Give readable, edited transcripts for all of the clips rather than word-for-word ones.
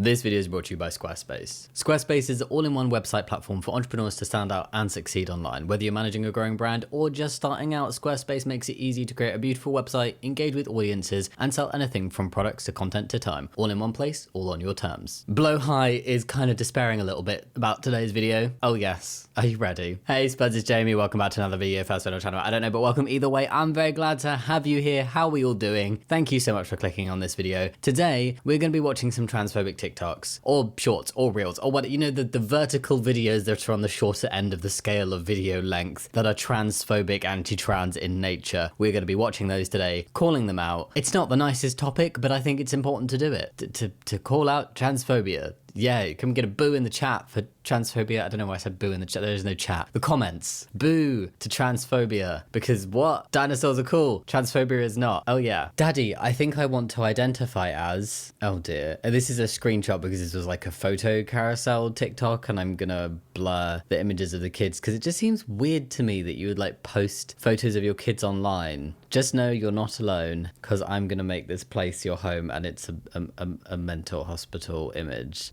This video is brought to you by Squarespace. Squarespace is an all-in-one website platform for entrepreneurs to stand out and succeed online. Whether you're managing a growing brand or just starting out, Squarespace makes it easy to create a beautiful website, engage with audiences, and sell anything from products to content to time. All in one place, all on your terms. Blowhigh is kind of despairing a little bit about today's video. Oh yes, are you ready? Hey Spuds, it's Jamie. Welcome back to another video. First on our channel, I don't know, but welcome either way. I'm very glad to have you here. How are we all doing? Thank you so much for clicking on this video. Today, we're going to be watching some transphobic TikToks, or shorts, or reels, or what, you know, the vertical videos that are on the shorter end of the scale of video length that are transphobic, anti-trans in nature. We're going to be watching those today, calling them out. It's not the nicest topic, but I think it's important to do it, to call out transphobia. Yeah, can we get a boo in the chat for transphobia? I don't know why I said boo in the chat. There is no chat. The comments. Boo to transphobia. Because what? Dinosaurs are cool. Transphobia is not. Oh yeah. Daddy, I think I want to identify as... Oh dear. This is a screenshot because this was like a photo carousel TikTok, and I'm gonna blur the images of the kids because it just seems weird to me that you would like post photos of your kids online. Just know you're not alone, because I'm gonna make this place your home, and it's a mental hospital image.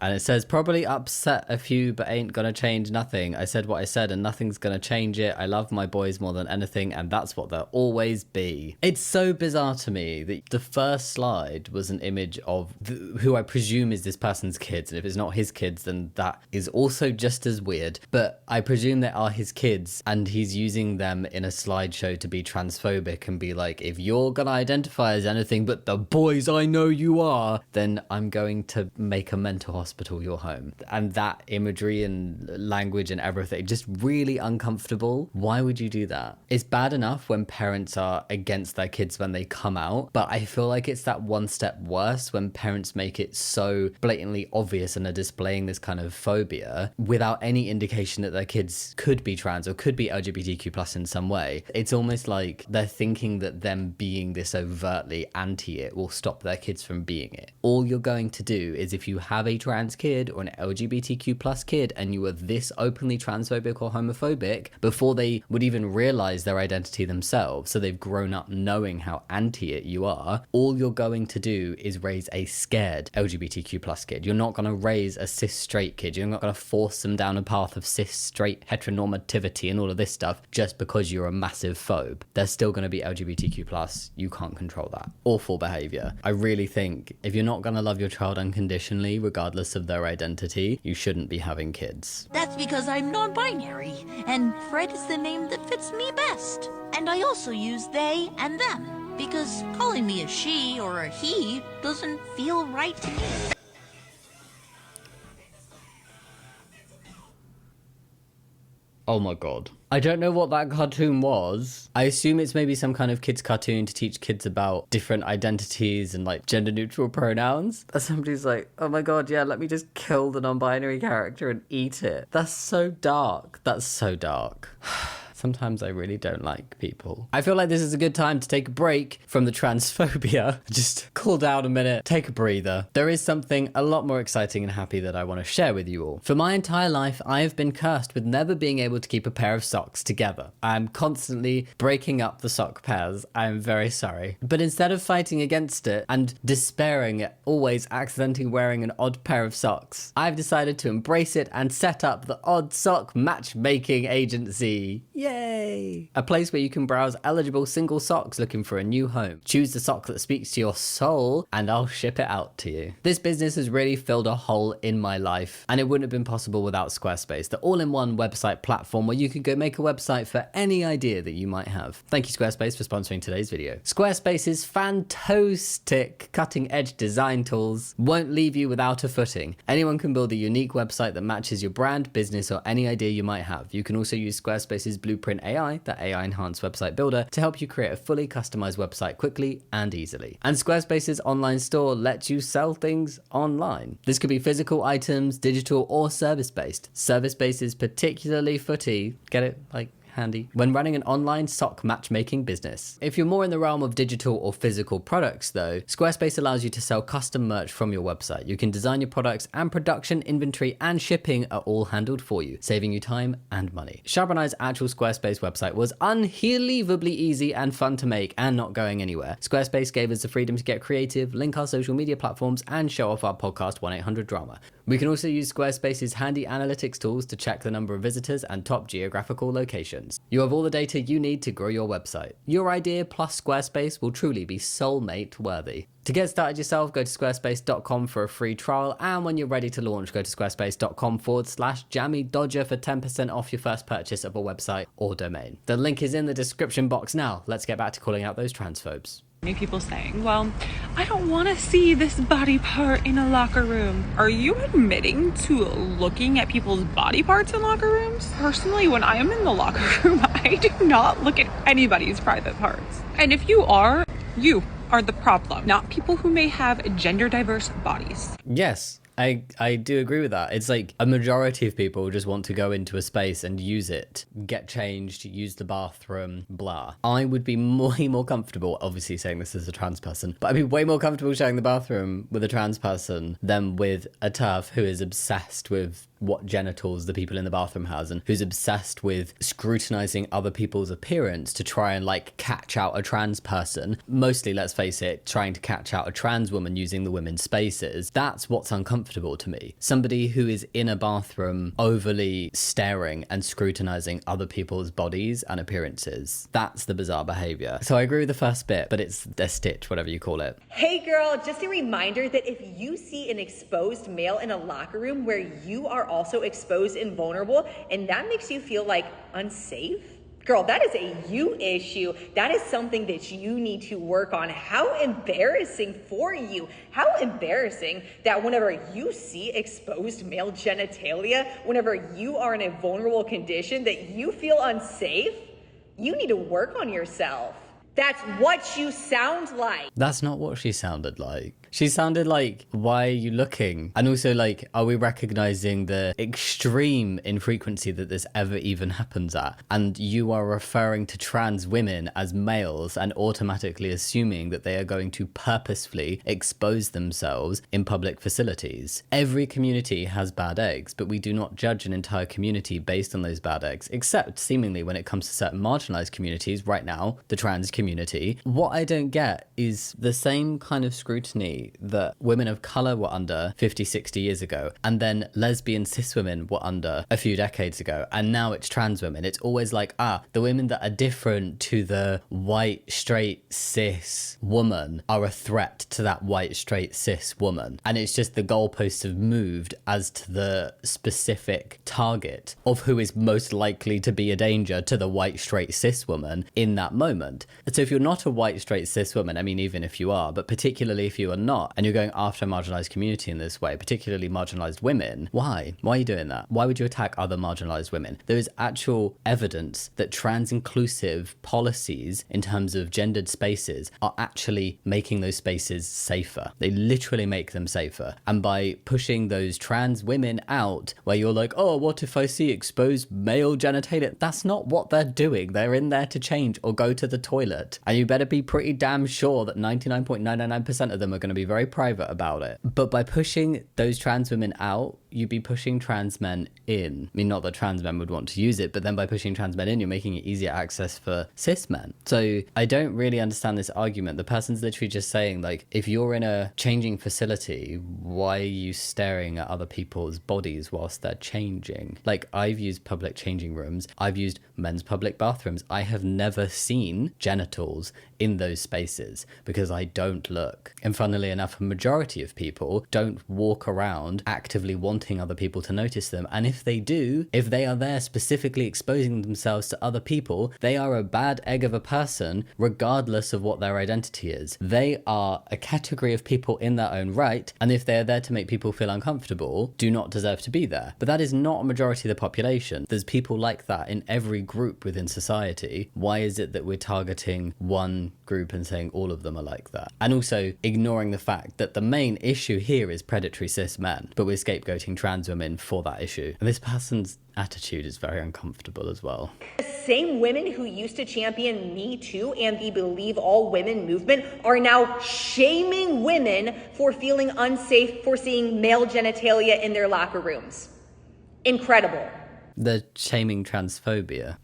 And it says, probably upset a few, but ain't gonna change nothing. I said what I said and nothing's gonna change it. I love my boys more than anything, and that's what they'll always be. It's so bizarre to me that the first slide was an image of who I presume is this person's kids. And if it's not his kids, then that is also just as weird. But I presume they are his kids, and he's using them in a slideshow to be transphobic and be like, if you're gonna identify as anything but the boys I know you are, then I'm going to make a mental hospital your home. And that imagery and language and everything, just really uncomfortable. Why would you do that? It's bad enough when parents are against their kids when they come out, but I feel like it's that one step worse when parents make it so blatantly obvious and are displaying this kind of phobia without any indication that their kids could be trans or could be LGBTQ plus in some way. It's almost like they're thinking that them being this overtly anti it will stop their kids from being it. All you're going to do is, if you have a trans kid or an LGBTQ plus kid and you are this openly transphobic or homophobic before they would even realize their identity themselves, so they've grown up knowing how anti it you are, all you're going to do is raise a scared LGBTQ plus kid. You're not going to raise a cis straight kid. You're not going to force them down a path of cis straight heteronormativity and all of this stuff just because you're a massive phobe. They're still going to be LGBTQ plus. You can't control that. Awful behavior. I really think if you're not going to love your child unconditionally, regardless of their identity, you shouldn't be having kids. That's because I'm non-binary, and Fred is the name that fits me best. And I also use they and them, because calling me a she or a he doesn't feel right to me. Oh my god. I don't know what that cartoon was. I assume it's maybe some kind of kids cartoon to teach kids about different identities and like gender neutral pronouns. And somebody's like, oh my god, yeah, let me just kill the non-binary character and eat it. That's so dark. That's so dark. Sometimes I really don't like people. I feel like this is a good time to take a break from the transphobia. Just cool down a minute, take a breather. There is something a lot more exciting and happy that I want to share with you all. For my entire life, I have been cursed with never being able to keep a pair of socks together. I'm constantly breaking up the sock pairs. I am very sorry. But instead of fighting against it and despairing at always accidentally wearing an odd pair of socks, I've decided to embrace it and set up the Odd Sock Matchmaking Agency. Yay! A place where you can browse eligible single socks looking for a new home. Choose the sock that speaks to your soul and I'll ship it out to you. This business has really filled a hole in my life, and it wouldn't have been possible without Squarespace, the all-in-one website platform where you can go make a website for any idea that you might have. Thank you Squarespace for sponsoring today's video. Squarespace's fantastic cutting-edge design tools won't leave you without a footing. Anyone can build a unique website that matches your brand, business, or any idea you might have. You can also use Squarespace's Blueprint AI, that AI enhanced website builder, to help you create a fully customized website quickly and easily. And Squarespace's online store lets you sell things online. This could be physical items, digital, or service-based. Service-based is particularly footy. Get it? Like handy when running an online sock matchmaking business. If you're more in the realm of digital or physical products though, Squarespace allows you to sell custom merch from your website. You can design your products, and production, inventory, and shipping are all handled for you, saving you time and money. Shabani's actual Squarespace website was unbelievably easy and fun to make and not going anywhere. Squarespace gave us the freedom to get creative, link our social media platforms, and show off our podcast 1-800-DRAMA. We can also use Squarespace's handy analytics tools to check the number of visitors and top geographical locations. You have all the data you need to grow your website. Your idea plus Squarespace will truly be soulmate worthy. To get started yourself, go to squarespace.com for a free trial, and when you're ready to launch, go to squarespace.com/Jammidodger for 10% off your first purchase of a website or domain. The link is in the description box now. Let's get back to calling out those transphobes. Many people saying, well, I don't want to see this body part in a locker room. Are you admitting to looking at people's body parts in locker rooms? Personally, when I am in the locker room, I do not look at anybody's private parts. And if you are the problem, not people who may have gender diverse bodies. Yes. I do agree with that. It's like a majority of people just want to go into a space and use it, get changed, use the bathroom, blah. I would be way more comfortable, obviously saying this as a trans person, but I'd be way more comfortable sharing the bathroom with a trans person than with a TERF who is obsessed with what genitals the people in the bathroom has and who's obsessed with scrutinizing other people's appearance to try and like catch out a trans person. Mostly, let's face it, trying to catch out a trans woman using the women's spaces. That's what's uncomfortable to me. Somebody who is in a bathroom overly staring and scrutinizing other people's bodies and appearances. That's the bizarre behavior. So I agree with the first bit, but it's a stitch, whatever you call it. Hey girl, just a reminder that if you see an exposed male in a locker room where you are also exposed and vulnerable, and that makes you feel like unsafe, girl, that is a you issue. That is something that you need to work on. How embarrassing for you. How embarrassing that whenever you see exposed male genitalia, whenever you are in a vulnerable condition, that you feel unsafe. You need to work on yourself. That's what you sound like. That's not what she sounded like. She sounded like, why are you looking? And also like, are we recognizing the extreme infrequency that this ever even happens at? And you are referring to trans women as males and automatically assuming that they are going to purposefully expose themselves in public facilities. Every community has bad eggs, but we do not judge an entire community based on those bad eggs, except seemingly when it comes to certain marginalized communities, right now, the trans community. What I don't get is the same kind of scrutiny that women of color were under 50, 60 years ago, and then lesbian cis women were under a few decades ago, and now it's trans women. It's always like, the women that are different to the white, straight, cis woman are a threat to that white, straight, cis woman. And it's just the goalposts have moved as to the specific target of who is most likely to be a danger to the white, straight, cis woman in that moment. So if you're not a white, straight, cis woman, I mean, even if you are, but particularly if you are not, and you're going after a marginalized community in this way, particularly marginalized women, why? Why are you doing that? Why would you attack other marginalized women? There is actual evidence that trans inclusive policies in terms of gendered spaces are actually making those spaces safer. They literally make them safer. And by pushing those trans women out, where you're like, oh, what if I see exposed male genitalia? That's not what they're doing. They're in there to change or go to the toilet. And you better be pretty damn sure that 99.999% of them are going to be very private about it. But by pushing those trans women out, you'd be pushing trans men in. I mean, not that trans men would want to use it, but then by pushing trans men in, you're making it easier access for cis men. So I don't really understand this argument. The person's literally just saying, like, if you're in a changing facility, why are you staring at other people's bodies whilst they're changing? Like, I've used public changing rooms. I've used men's public bathrooms. I have never seen genitals in those spaces because I don't look. And funnily enough, a majority of people don't walk around actively wanting other people to notice them. And if they do, if they are there specifically exposing themselves to other people, they are a bad egg of a person regardless of what their identity is. They are a category of people in their own right, and if they are there to make people feel uncomfortable, do not deserve to be there. But that is not a majority of the population. There's people like that in every group within society. Why is it that we're targeting picking one group and saying all of them are like that. And also ignoring the fact that the main issue here is predatory cis men, but we're scapegoating trans women for that issue. And this person's attitude is very uncomfortable as well. The same women who used to champion Me Too and the Believe All Women movement are now shaming women for feeling unsafe for seeing male genitalia in their locker rooms. Incredible. They're shaming transphobia.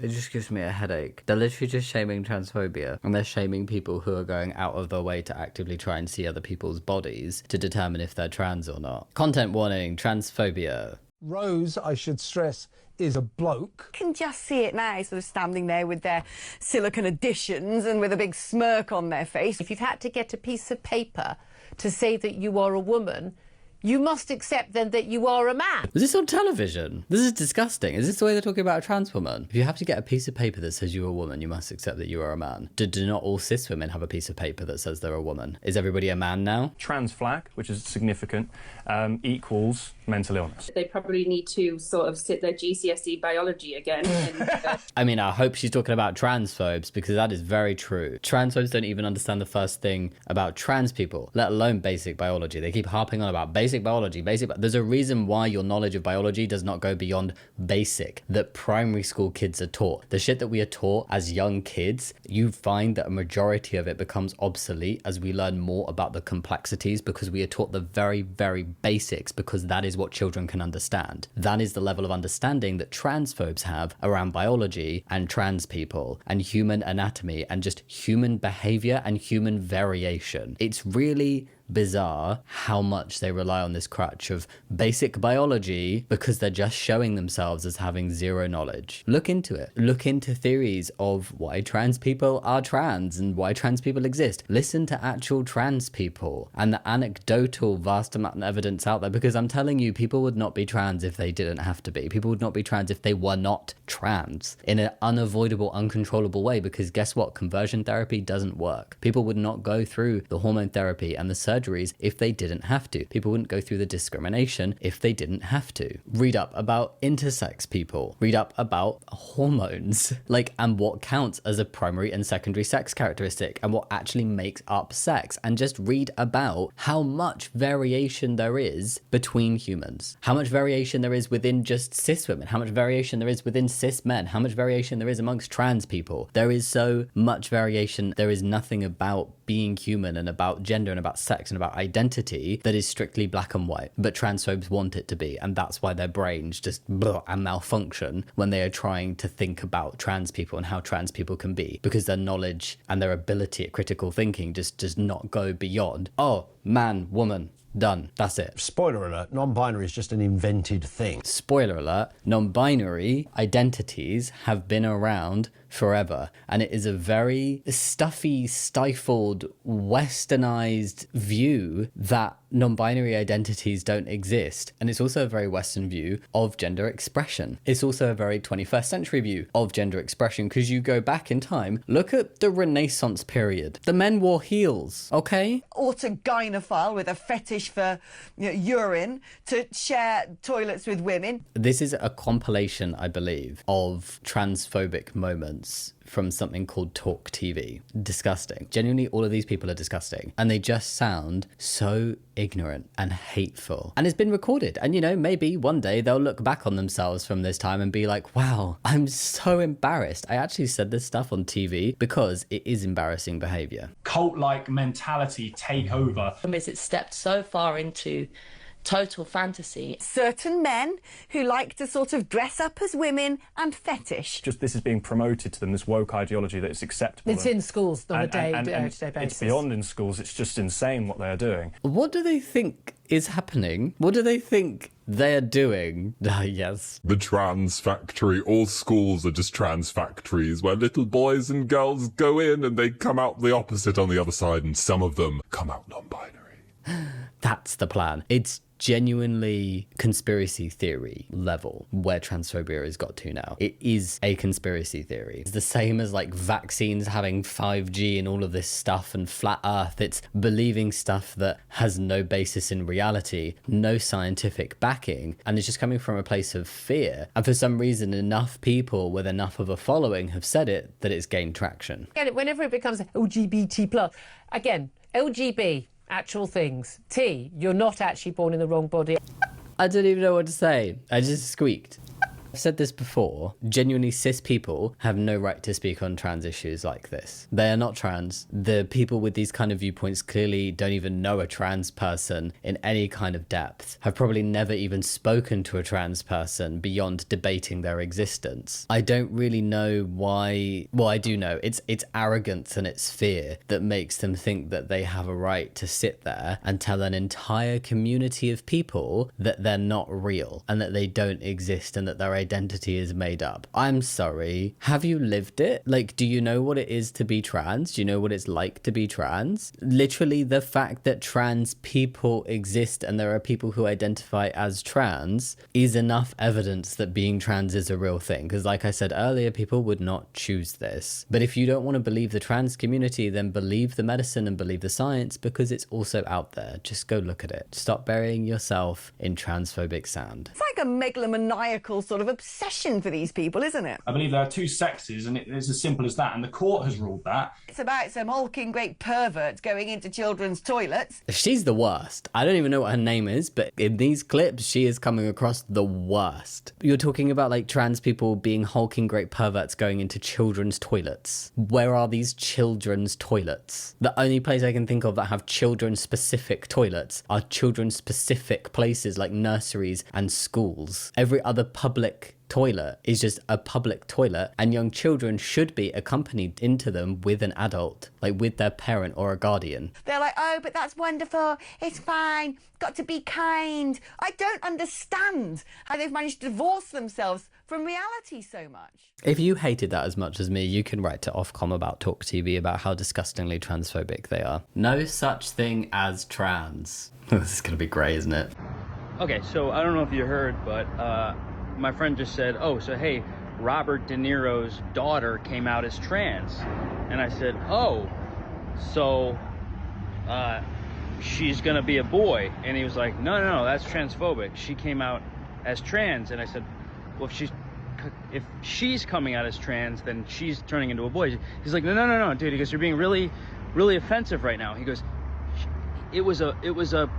It just gives me a headache. They're literally just shaming transphobia, and they're shaming people who are going out of their way to actively try and see other people's bodies to determine if they're trans or not. Content warning, transphobia. Rose, I should stress, is a bloke. I can just see it now, sort of standing there with their silicone additions and with a big smirk on their face. If you've had to get a piece of paper to say that you are a woman, you must accept then that you are a man. Was this on television? This is disgusting. Is this the way they're talking about a trans woman? If you have to get a piece of paper that says you're a woman, you must accept that you are a man. Do not all cis women have a piece of paper that says they're a woman? Is everybody a man now? Trans flag, which is significant, equals mental illness. They probably need to sort of sit their GCSE biology again. I mean, I hope she's talking about transphobes, because that is very true. Transphobes don't even understand the first thing about trans people, let alone basic biology. They keep harping on about basic biology. There's a reason why your knowledge of biology does not go beyond basic, that primary school kids are taught. The shit that we are taught as young kids, you find that a majority of it becomes obsolete as we learn more about the complexities, because we are taught the very, very basics, because that is what children can understand. That is the level of understanding that transphobes have around biology and trans people and human anatomy and just human behavior and human variation. It's really bizarre how much they rely on this crutch of basic biology because they're just showing themselves as having zero knowledge. Look into it. Look into theories of why trans people are trans and why trans people exist. Listen to actual trans people and the anecdotal vast amount of evidence out there, because I'm telling you, people would not be trans if they didn't have to be. People would not be trans if they were not trans in an unavoidable, uncontrollable way, because guess what? Conversion therapy doesn't work. People would not go through the hormone therapy and the surgeries if they didn't have to. People wouldn't go through the discrimination if they didn't have to. Read up about intersex people. Read up about hormones, and what counts as a primary and secondary sex characteristic and what actually makes up sex. And just read about how much variation there is between humans. How much variation there is within just cis women. How much variation there is within cis men. How much variation there is amongst trans people. There is so much variation. There is nothing about being human and about gender and about sex and about identity that is strictly black and white, but transphobes want it to be, and that's why their brains just and malfunction when they are trying to think about trans people and how trans people can be, because their knowledge and their ability at critical thinking just does not go beyond, oh, man, woman, done. That's it. Spoiler alert, non-binary is just an invented thing. Spoiler alert, non-binary identities have been around forever, and it is a very stuffy, stifled, westernized view that non-binary identities don't exist. And it's also a very Western view of gender expression. It's also a very 21st century view of gender expression, because you go back in time, look at the Renaissance period. The men wore heels, okay? Autogynephile with a fetish for urine to share toilets with women. This is a compilation, I believe, of transphobic moments from something called Talk TV. Disgusting. Genuinely, all of these people are disgusting. And they just sound so ignorant and hateful. And it's been recorded. And, maybe one day they'll look back on themselves from this time and be like, wow, I'm so embarrassed. I actually said this stuff on TV because it is embarrassing behavior. Cult-like mentality take over. It's stepped so far into total fantasy. Certain men who like to sort of dress up as women and fetish. Just this is being promoted to them, this woke ideology that it's acceptable. It's in schools on a day-to-day basis. It's beyond in schools. It's just insane what they are doing. What do they think is happening? What do they think they're doing? Yes. The trans factory. All schools are just trans factories where little boys and girls go in and they come out the opposite on the other side, and some of them come out non-binary. That's the plan. It's genuinely conspiracy theory level where transphobia has got to now. It is a conspiracy theory. It's the same as like vaccines having 5G and all of this stuff and flat earth. It's believing stuff that has no basis in reality, no scientific backing, and it's just coming from a place of fear. And for some reason, enough people with enough of a following have said it that it's gained traction. Whenever it becomes LGBT plus, again, LGB, actual things. T, you're not actually born in the wrong body. I don't even know what to say. I just squeaked. I've said this before, genuinely cis people have no right to speak on trans issues like this. They are not trans. The people with these kind of viewpoints clearly don't even know a trans person in any kind of depth, have probably never even spoken to a trans person beyond debating their existence. I don't really know why, well, I do know, it's arrogance and it's fear that makes them think that they have a right to sit there and tell an entire community of people that they're not real and that they don't exist and that their identity is made up. I'm sorry. Have you lived it? Like, do you know what it is to be trans? Do you know what it's like to be trans? Literally, the fact that trans people exist and there are people who identify as trans is enough evidence that being trans is a real thing. Because like I said earlier, people would not choose this. But if you don't want to believe the trans community, then believe the medicine and believe the science because it's also out there. Just go look at it. Stop burying yourself in transphobic sand. It's like a megalomaniacal sort of obsession for these people, isn't it? I believe there are two sexes, and it's as simple as that, and the court has ruled that. It's about some hulking great perverts going into children's toilets. She's the worst. I don't even know what her name is, but in these clips, she is coming across the worst. You're talking about like trans people being hulking great perverts going into children's toilets. Where are these children's toilets? The only place I can think of that have children-specific toilets are children-specific places like nurseries and schools. Every other public toilet is just a public toilet, and young children should be accompanied into them with an adult, like with their parent or a guardian. They're like, oh, but that's wonderful, it's fine, got to be kind. I don't understand how they've managed to divorce themselves from reality so much. If you hated that as much as me, you can write to Ofcom about Talk TV about how disgustingly transphobic they are. No such thing as trans. This is gonna be great, isn't it? Okay, so I don't know if you heard, but my friend just said, oh, so hey, Robert De Niro's daughter came out as trans. And I said, oh, so she's gonna be a boy. And he was like, no, that's transphobic. She came out as trans. And I said, well, if she's coming out as trans, then she's turning into a boy. He's like, no, dude. He goes, you're being really, really offensive right now. He goes, it was a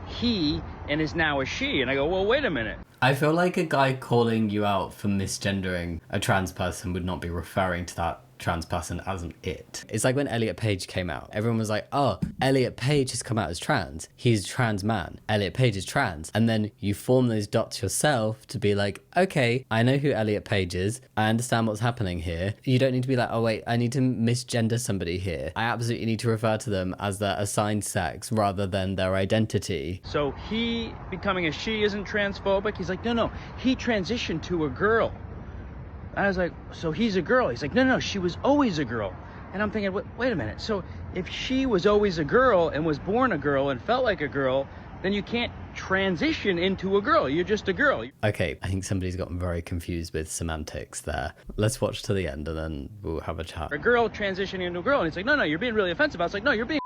he and is now a she. And I go, well, wait a minute. I feel like a guy calling you out for misgendering a trans person would not be referring to that trans person as an it. It's like when Elliot Page came out. Everyone was like, oh, Elliot Page has come out as trans. He's a trans man. Elliot Page is trans. And then you form those dots yourself to be like, okay, I know who Elliot Page is. I understand what's happening here. You don't need to be like, oh wait, I need to misgender somebody here. I absolutely need to refer to them as their assigned sex rather than their identity. So he becoming a she isn't transphobic? He's like, no, he transitioned to a girl. I was like, so he's a girl? He's like, no, she was always a girl. And I'm thinking, wait a minute. So if she was always a girl and was born a girl and felt like a girl, then you can't transition into a girl. You're just a girl. Okay, I think somebody's gotten very confused with semantics there. Let's watch to the end and then we'll have a chat. A girl transitioning into a girl. And it's like, no, you're being really offensive. I was like, no, you're being...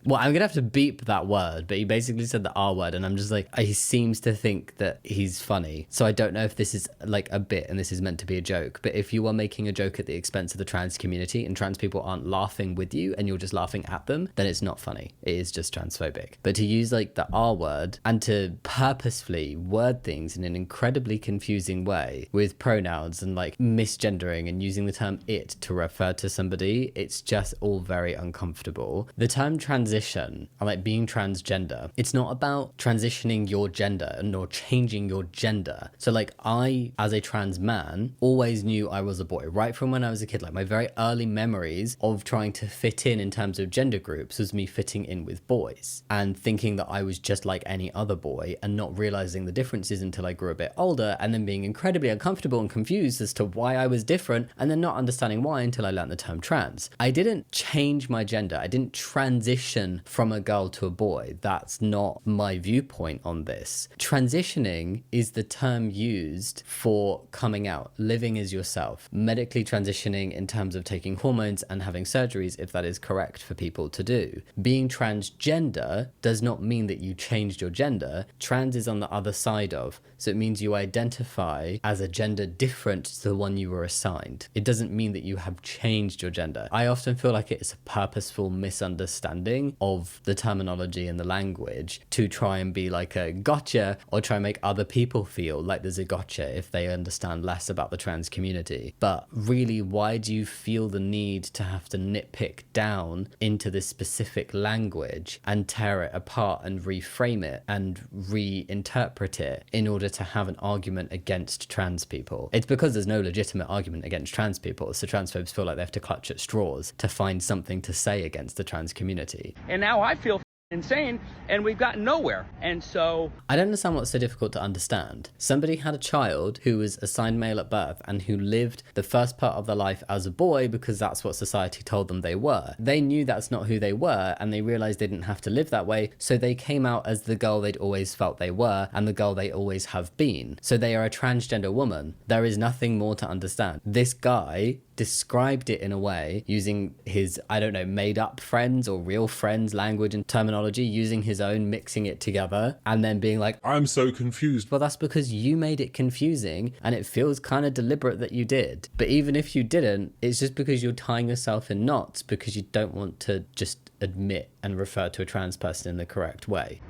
Well, I'm gonna have to beep that word, but he basically said the R word, and I'm just like, he seems to think that he's funny. So I don't know if this is like a bit and this is meant to be a joke, but if you are making a joke at the expense of the trans community and trans people aren't laughing with you and you're just laughing at them, then it's not funny. It is just transphobic. But to use like the R word and to purposefully word things in an incredibly confusing way with pronouns and like misgendering and using the term it to refer to somebody, it's just all very uncomfortable. The term transition and like being transgender, it's not about transitioning your gender nor changing your gender. So like I, as a trans man, always knew I was a boy right from when I was a kid. Like my very early memories of trying to fit in terms of gender groups was me fitting in with boys and thinking that I was just like any other boy and not realizing the differences until I grew a bit older, and then being incredibly uncomfortable and confused as to why I was different, and then not understanding why until I learned the term trans. I didn't change my gender. I didn't transition transition from a girl to a boy. That's not my viewpoint on this. Transitioning is the term used for coming out, living as yourself, medically transitioning in terms of taking hormones and having surgeries if that is correct for people to do. Being transgender does not mean that you changed your gender. Trans is on the other side of, so it means you identify as a gender different to the one you were assigned. It doesn't mean that you have changed your gender. I often feel like it's a purposeful misunderstanding of the terminology and the language to try and be like a gotcha, or try and make other people feel like there's a gotcha if they understand less about the trans community. But really, why do you feel the need to have to nitpick down into this specific language and tear it apart and reframe it and reinterpret it in order to have an argument against trans people? It's because there's no legitimate argument against trans people, so transphobes feel like they have to clutch at straws to find something to say against the trans community. And now I feel insane, and we've gotten nowhere. And so I don't understand what's so difficult to understand. Somebody had a child who was assigned male at birth and who lived the first part of their life as a boy because that's what society told them they were. They knew that's not who they were, and they realized they didn't have to live that way, so they came out as the girl they'd always felt they were and the girl they always have been. So they are a transgender woman. There is nothing more to understand. This guy described it in a way using his, I don't know, made up friends or real friends language and terminology, using his own, mixing it together, and then being like, I'm so confused. Well, that's because you made it confusing, and it feels kind of deliberate that you did. But even if you didn't, it's just because you're tying yourself in knots because you don't want to just admit and refer to a trans person in the correct way.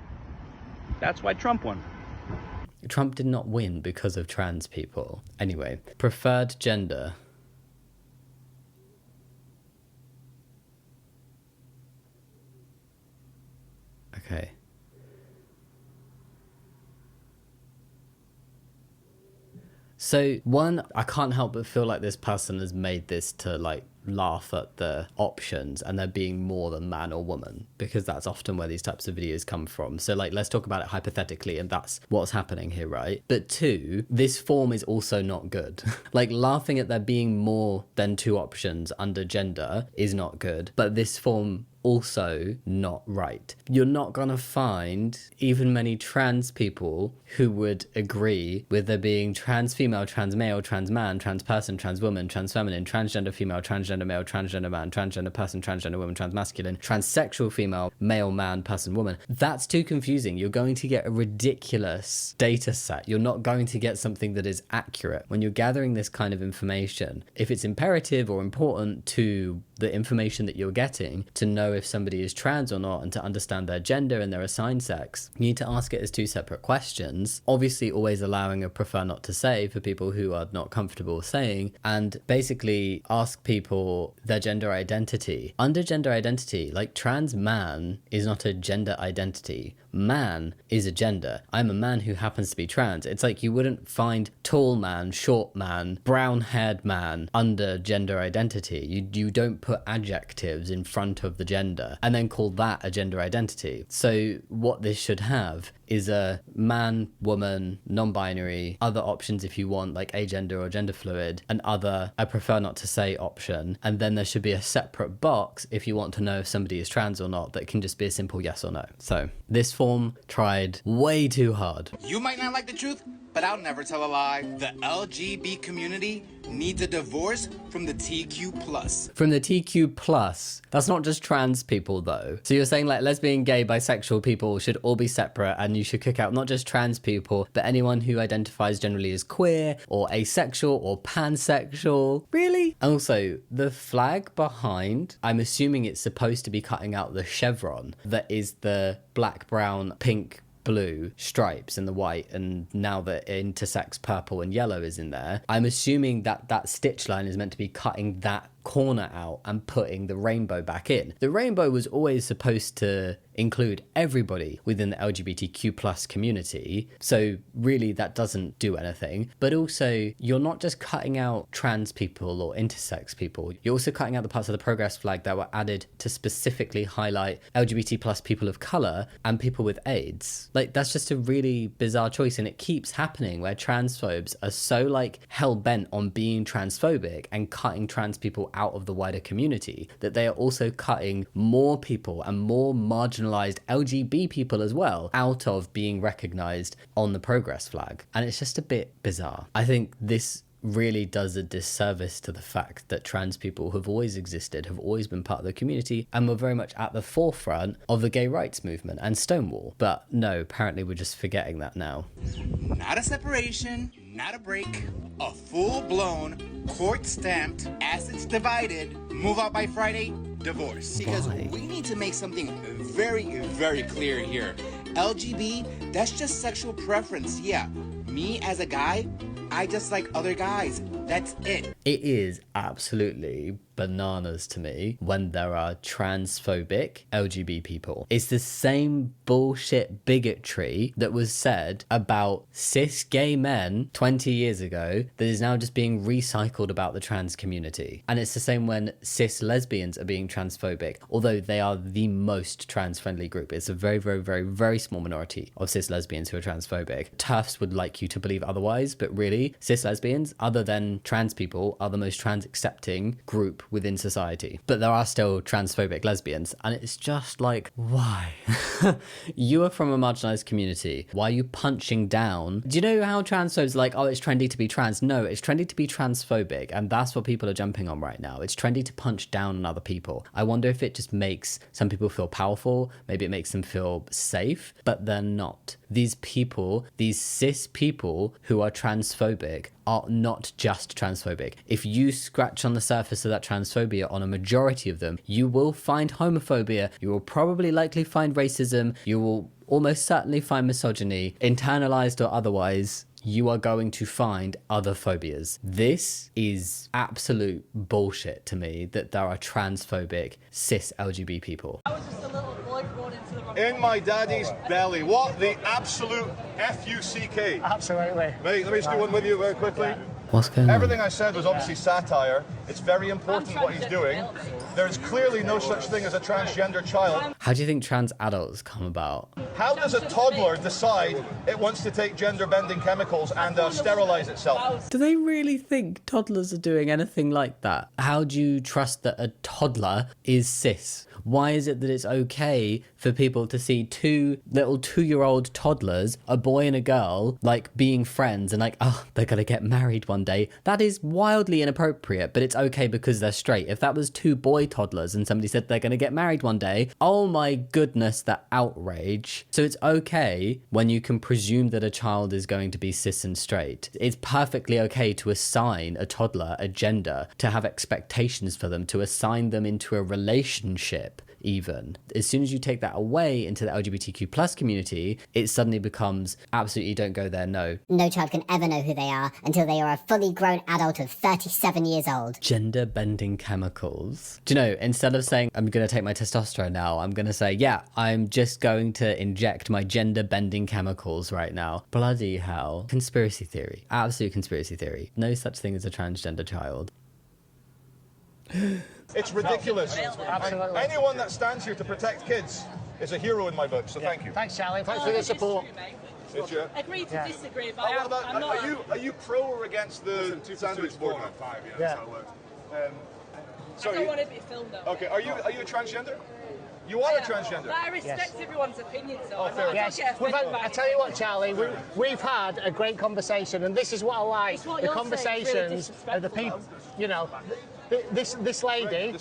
that's why Trump won. Trump did not win because of trans people. Anyway, preferred gender. Okay. So one, I can't help but feel like this person has made this to like laugh at the options and there being more than man or woman, because that's often where these types of videos come from. So like, let's talk about it hypothetically, and that's what's happening here, right? But two, this form is also not good. Like, laughing at there being more than two options under gender is not good, but this form also not right. You're not gonna find even many trans people who would agree with there being trans female, trans male, trans man, trans person, trans woman, trans feminine, transgender female, transgender male, transgender man, transgender person, transgender woman, trans masculine, transsexual female, male, man, person, woman. That's too confusing. You're going to get a ridiculous data set. You're not going to get something that is accurate. When you're gathering this kind of information, if it's imperative or important to the information that you're getting to know if somebody is trans or not and to understand their gender and their assigned sex, you need to ask it as two separate questions, obviously always allowing a prefer not to say for people who are not comfortable saying, and basically ask people their gender identity. Under gender identity, like, trans man is not a gender identity. Man is a gender. I'm a man who happens to be trans. It's like you wouldn't find tall man, short man, brown haired man under gender identity. You don't put adjectives in front of the gender and then call that a gender identity. So what this should have is a man, woman, non-binary, other options if you want, like agender or gender fluid, and other I prefer not to say option, and then there should be a separate box if you want to know if somebody is trans or not that can just be a simple yes or no. So this form tried way too hard. You might not like the truth, but I'll never tell a lie. The LGBT community needs a divorce from the TQ+. From the TQ+. That's not just trans people though. So you're saying like lesbian, gay, bisexual people should all be separate, and you should kick out not just trans people, but anyone who identifies generally as queer or asexual or pansexual. Really? Also, the flag behind, I'm assuming it's supposed to be cutting out the chevron that is the black, brown, pink, blue stripes and the white, and now the intersex purple and yellow is in there. I'm assuming that that stitch line is meant to be cutting that corner out and putting the rainbow back in. The rainbow was always supposed to include everybody within the LGBTQ plus community, so really that doesn't do anything. But also, you're not just cutting out trans people or intersex people, you're also cutting out the parts of the progress flag that were added to specifically highlight LGBT plus people of color and people with AIDS. Like, that's just a really bizarre choice, and it keeps happening where transphobes are so like hell-bent on being transphobic and cutting trans people out of the wider community, that they are also cutting more people and more marginalized LGBT people as well out of being recognized on the progress flag. And it's just a bit bizarre. I think this really does a disservice to the fact that trans people have always existed, have always been part of the community, and were very much at the forefront of the gay rights movement and Stonewall. But no, apparently we're just forgetting that now. Not a separation, not a break, a full-blown, court-stamped, assets divided, move out by Friday, divorce. Because we need to make something very, very clear here. LGB, that's just sexual preference, yeah. Me as a guy, I just like other guys. That's it. It is absolutely bananas to me when there are transphobic LGBT people. It's the same bullshit bigotry that was said about cis gay men 20 years ago that is now just being recycled about the trans community. And it's the same when cis lesbians are being transphobic, although they are the most trans-friendly group. It's a very, very, very, very small minority of cis lesbians who are transphobic. TERFs would like you to believe otherwise, but really, cis lesbians, other than trans people, are the most trans-accepting group within society. But there are still transphobic lesbians, and it's just like, why? You are from a marginalized community. Why are you punching down? Do you know how transphobes are like, oh, it's trendy to be trans? No, it's trendy to be transphobic, and that's what people are jumping on right now. It's trendy to punch down on other people. I wonder if it just makes some people feel powerful, maybe it makes them feel safe, but they're not. These people, these cis people who are transphobic, are not just transphobic. If you scratch on the surface of that transphobia on a majority of them, you will find homophobia, you will probably likely find racism, you will almost certainly find misogyny, internalized or otherwise. You are going to find other phobias. This is absolute bullshit to me that there are transphobic cis LGBT people. I was just a little boy born into the wrong in my daddy's belly. What the absolute F-U-C-K. Absolutely. Mate, let me just do one with you very quickly. What's going on? Everything I said was obviously satire. It's very important what he's doing. There's clearly no such thing as a transgender child. How do you think trans adults come about? How does a toddler decide it wants to take gender-bending chemicals and sterilize itself? Do they really think toddlers are doing anything like that? How do you trust that a toddler is cis? Why is it that it's okay for people to see two little 2-year-old toddlers, a boy and a girl, like being friends and like, oh, they're gonna get married one day? That is wildly inappropriate, but it's okay because they're straight. If that was 2 boy toddlers and somebody said they're gonna get married one day, oh my goodness, that outrage. So it's okay when you can presume that a child is going to be cis and straight. It's perfectly okay to assign a toddler a gender, to have expectations for them, to assign them into a relationship. Even as soon as you take that away into the LGBTQ plus community, it suddenly becomes absolutely don't go there. No child can ever know who they are until they are a fully grown adult of 37 years old. Gender bending chemicals. Do you know, instead of saying I'm gonna take my testosterone now, I'm gonna say, yeah, I'm just going to inject my gender bending chemicals right now. Bloody hell. Conspiracy theory. Absolute conspiracy theory. No such thing as a transgender child. It's ridiculous. And anyone that stands here to protect kids is a hero in my book, so thank you. Thanks, Charlie. Thanks for the support. Agree to disagree, but I'm not. Are you pro or against the sandwich board? Yeah. Sorry. I don't want to be filmed though. Okay, are you a transgender? You are a transgender? But I respect everyone's opinions though. Yes. I tell you what, Charlie, we've had a great conversation, and this is what I like. The conversations of the people, you know. This lady...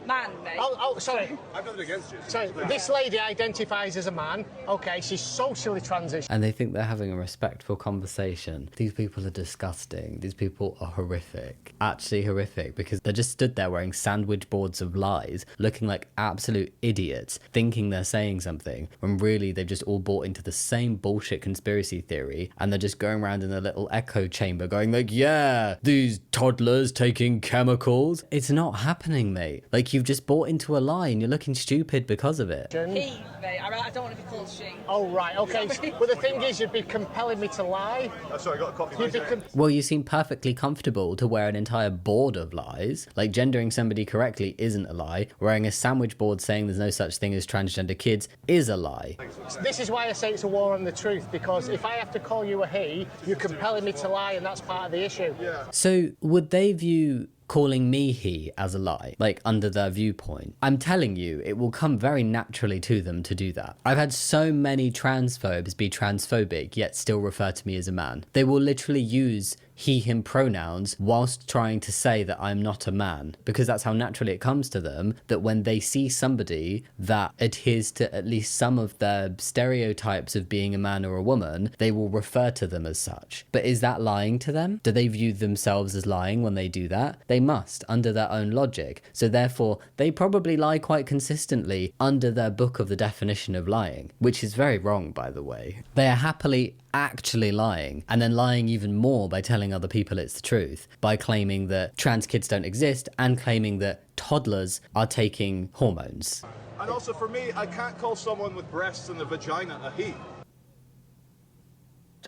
Man, mate. Oh, sorry. I've nothing against you. Sorry, this lady identifies as a man. Okay, she's socially transitioned. And they think they're having a respectful conversation. These people are disgusting. These people are horrific. Actually horrific, because they're just stood there wearing sandwich boards of lies, looking like absolute idiots, thinking they're saying something, when really they've just all bought into the same bullshit conspiracy theory, and they're just going around in a little echo chamber going like, yeah, these toddlers taking chemicals. It's not happening, mate. Like, you've just bought into a lie and you're looking stupid because of it. He, mate. I don't want to be called she. Oh, right, okay. Well, the thing is, you'd be compelling me to lie. Sorry, I got a coffee. Well, you seem perfectly comfortable to wear an entire board of lies. Like, gendering somebody correctly isn't a lie. Wearing a sandwich board saying there's no such thing as transgender kids is a lie. This is why I say it's a war on the truth, because if I have to call you a he, you're compelling me to lie, and that's part of the issue. So, would they view calling me he as a lie, like under their viewpoint. I'm telling you, it will come very naturally to them to do that. I've had so many transphobes be transphobic yet still refer to me as a man. They will literally use he, him pronouns whilst trying to say that I'm not a man, because that's how naturally it comes to them, that when they see somebody that adheres to at least some of their stereotypes of being a man or a woman, they will refer to them as such. But is that lying to them? Do they view themselves as lying when they do that? They must, under their own logic. So therefore, they probably lie quite consistently under their book of the definition of lying, which is very wrong, by the way. They are happily actually lying, and then lying even more by telling other people it's the truth, by claiming that trans kids don't exist and claiming that toddlers are taking hormones. And also for me, I can't call someone with breasts and a vagina a he.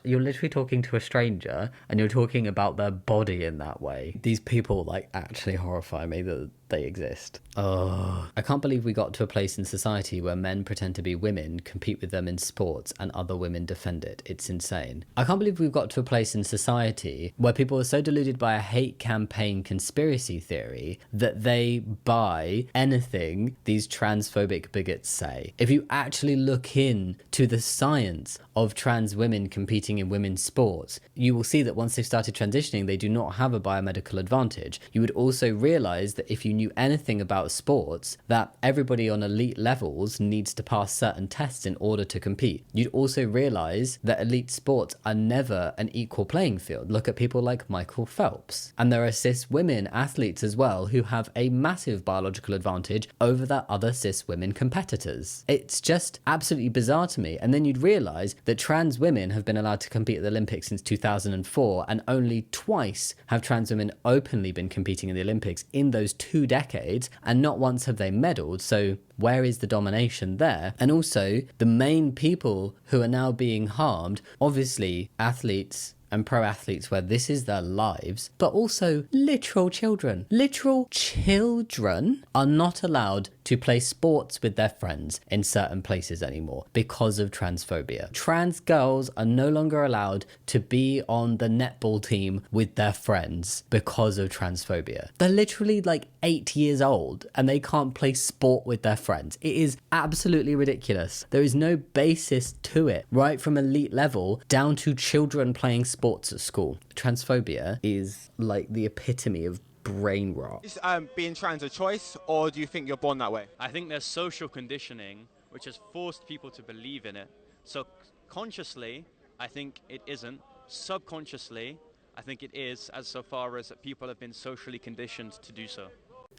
You're literally talking to a stranger and you're talking about their body in that way. These people like actually horrify me that they exist. Oh, I can't believe we got to a place in society where men pretend to be women, compete with them in sports, and other women defend it. It's insane. I can't believe we've got to a place in society where people are so deluded by a hate campaign conspiracy theory that they buy anything these transphobic bigots say. If you actually look in to the science of trans women competing in women's sports, you will see that once they've started transitioning, they do not have a biomedical advantage. You would also realize that if you knew anything about sports, that everybody on elite levels needs to pass certain tests in order to compete. You'd also realize that elite sports are never an equal playing field. Look at people like Michael Phelps. And there are cis women athletes as well who have a massive biological advantage over their other cis women competitors. It's just absolutely bizarre to me. And then you'd realize that trans women have been allowed to compete at the Olympics since 2004, and only twice have trans women openly been competing in the Olympics in those 2 decades, and not once have they medaled. So where is the domination there? And also, the main people who are now being harmed, obviously athletes and pro athletes where this is their lives, but also literal children. Literal children are not allowed to play sports with their friends in certain places anymore because of transphobia. Trans girls are no longer allowed to be on the netball team with their friends because of transphobia. They're literally like 8 years old and they can't play sport with their friends. It is absolutely ridiculous. There is no basis to it, right from elite level down to children playing sports at school. Transphobia is like the epitome of brain rot. Is being trans a choice, or do you think you're born that way? I think there's social conditioning which has forced people to believe in it. So consciously, I think it isn't. Subconsciously, I think it is, as so far as people have been socially conditioned to do so.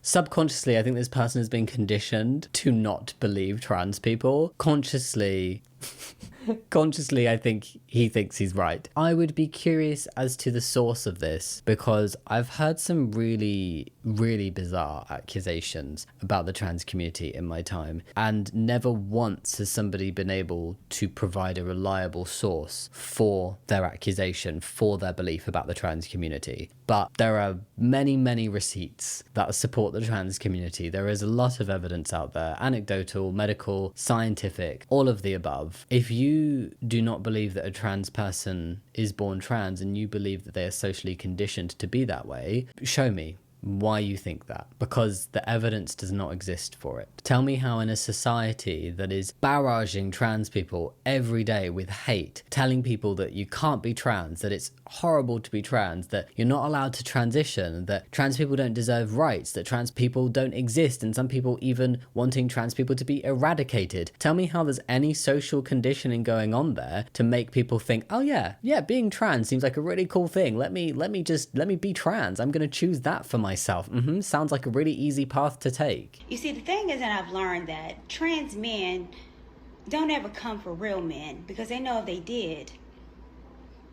Subconsciously, I think this person has been conditioned to not believe trans people. Consciously, I think he thinks he's right. I would be curious as to the source of this, because I've heard some really, really bizarre accusations about the trans community in my time, and never once has somebody been able to provide a reliable source for their accusation, for their belief about the trans community. But there are many, many receipts that support the trans community. There is a lot of evidence out there, anecdotal, medical, scientific, all of the above. If you do not believe that a trans person is born trans and you believe that they are socially conditioned to be that way, show me why you think that, because the evidence does not exist for it. Tell me how in a society that is barraging trans people every day with hate, telling people that you can't be trans, that it's horrible to be trans, that you're not allowed to transition, that trans people don't deserve rights, that trans people don't exist, and some people even wanting trans people to be eradicated. Tell me how there's any social conditioning going on there to make people think, oh yeah, being trans seems like a really cool thing. Let me be trans. I'm going to choose that for myself. Sounds like a really easy path to take. You see, the thing is that I've learned that trans men don't ever come for real men, because they know if they did,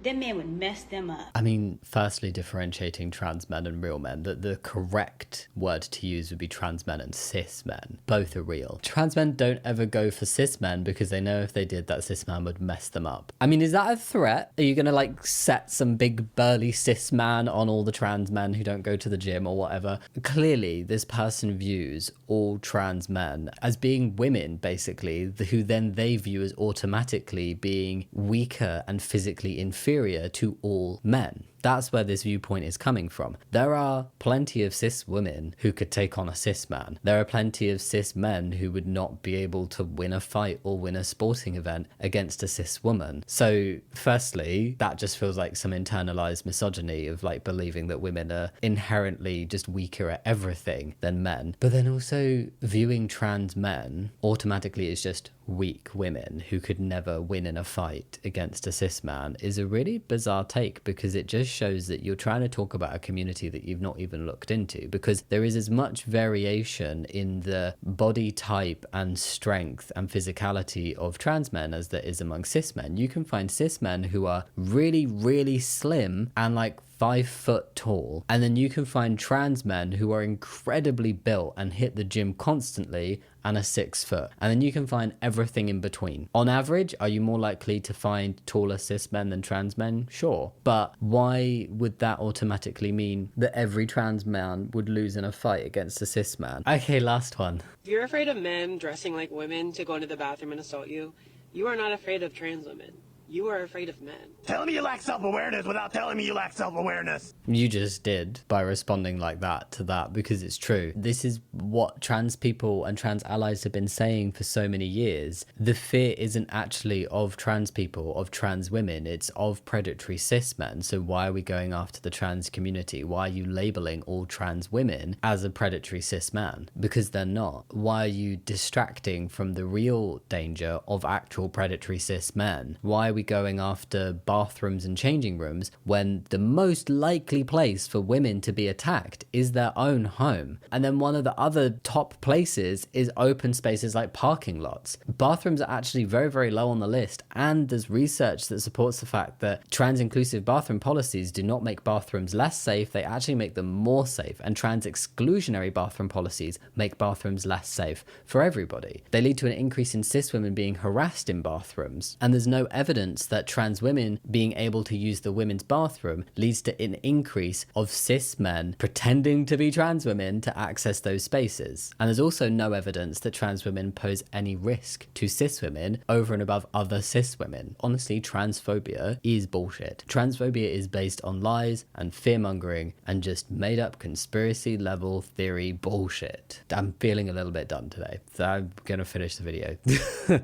them men would mess them up. I mean, firstly, differentiating trans men and real men, the correct word to use would be trans men and cis men. Both are real. Trans men don't ever go for cis men because they know if they did, that cis man would mess them up. I mean, is that a threat? Are you gonna like set some big burly cis man on all the trans men who don't go to the gym or whatever? Clearly, this person views all trans men as being women, basically, who then they view as automatically being weaker and physically inferior to all men. That's where this viewpoint is coming from. There are plenty of cis women who could take on a cis man. There are plenty of cis men who would not be able to win a fight or win a sporting event against a cis woman. So firstly, that just feels like some internalized misogyny of like believing that women are inherently just weaker at everything than men. But then also viewing trans men automatically as just weak women who could never win in a fight against a cis man is a really bizarre take, because it just shows that you're trying to talk about a community that you've not even looked into, because there is as much variation in the body type and strength and physicality of trans men as there is among cis men. You can find cis men who are really, really slim and like 5 foot tall, and then you can find trans men who are incredibly built and hit the gym constantly and are 6 foot, and then you can find everything in between. On average, are you more likely to find taller cis men than trans men? Sure, but why would that automatically mean that every trans man would lose in a fight against a cis man? Okay, last one. If you're afraid of men dressing like women to go into the bathroom and assault you, you are not afraid of trans women. You are afraid of men. Tell me you lack self-awareness without telling me you lack self-awareness. You just did by responding like that to that, because it's true. This is what trans people and trans allies have been saying for so many years. The fear isn't actually of trans people, of trans women, it's of predatory cis men. So why are we going after the trans community? Why are you labeling all trans women as a predatory cis man? Because they're not. Why are you distracting from the real danger of actual predatory cis men? Why are we going after bathrooms and changing rooms when the most likely place for women to be attacked is their own home? And then one of the other top places is open spaces like parking lots. Bathrooms are actually very, very low on the list, and there's research that supports the fact that trans inclusive bathroom policies do not make bathrooms less safe, they actually make them more safe, and trans exclusionary bathroom policies make bathrooms less safe for everybody. They lead to an increase in cis women being harassed in bathrooms, and there's no evidence that trans women being able to use the women's bathroom leads to an increase of cis men pretending to be trans women to access those spaces. And there's also no evidence that trans women pose any risk to cis women over and above other cis women. Honestly, transphobia is bullshit. Transphobia is based on lies and fear-mongering and just made up conspiracy level theory bullshit. I'm feeling a little bit done today, so I'm gonna finish the video.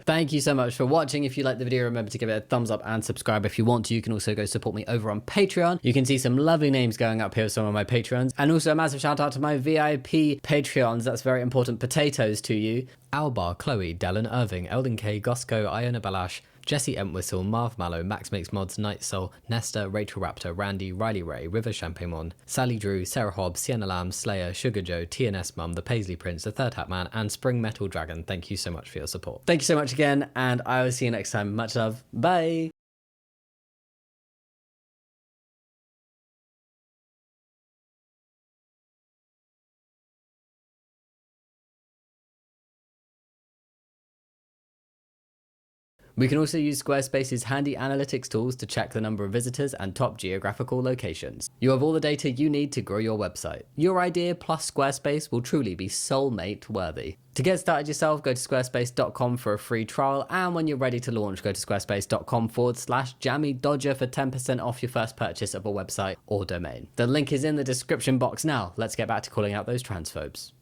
Thank you so much for watching. If you liked the video, remember to give it a thumbs up and subscribe if you want to. You can also go support me over on Patreon. You can see some lovely names going up here with some of my patrons, and also a massive shout out to my VIP Patreons. That's very important potatoes to you. Albar, Chloe, Dellen Irving, Eldon K, Gosco, Iona Balash, Jesse Entwistle, Marv Mallow, Max Makes Mods, Night Soul, Nesta, Rachel Raptor, Randy, Riley Ray, River Champaignemon, Sally Drew, Sarah Hobbs, Sienna Lamb, Slayer, Sugar Joe, TNS Mum, The Paisley Prince, The Third Hat Man, and Spring Metal Dragon. Thank you so much for your support. Thank you so much again, and I will see you next time. Much love. Bye. We can also use Squarespace's handy analytics tools to check the number of visitors and top geographical locations. You have all the data you need to grow your website. Your idea plus Squarespace will truly be soulmate worthy. To get started yourself, go to squarespace.com for a free trial, and when you're ready to launch, go to squarespace.com/Jammidodger for 10% off your first purchase of a website or domain. The link is in the description box now. Let's get back to calling out those transphobes.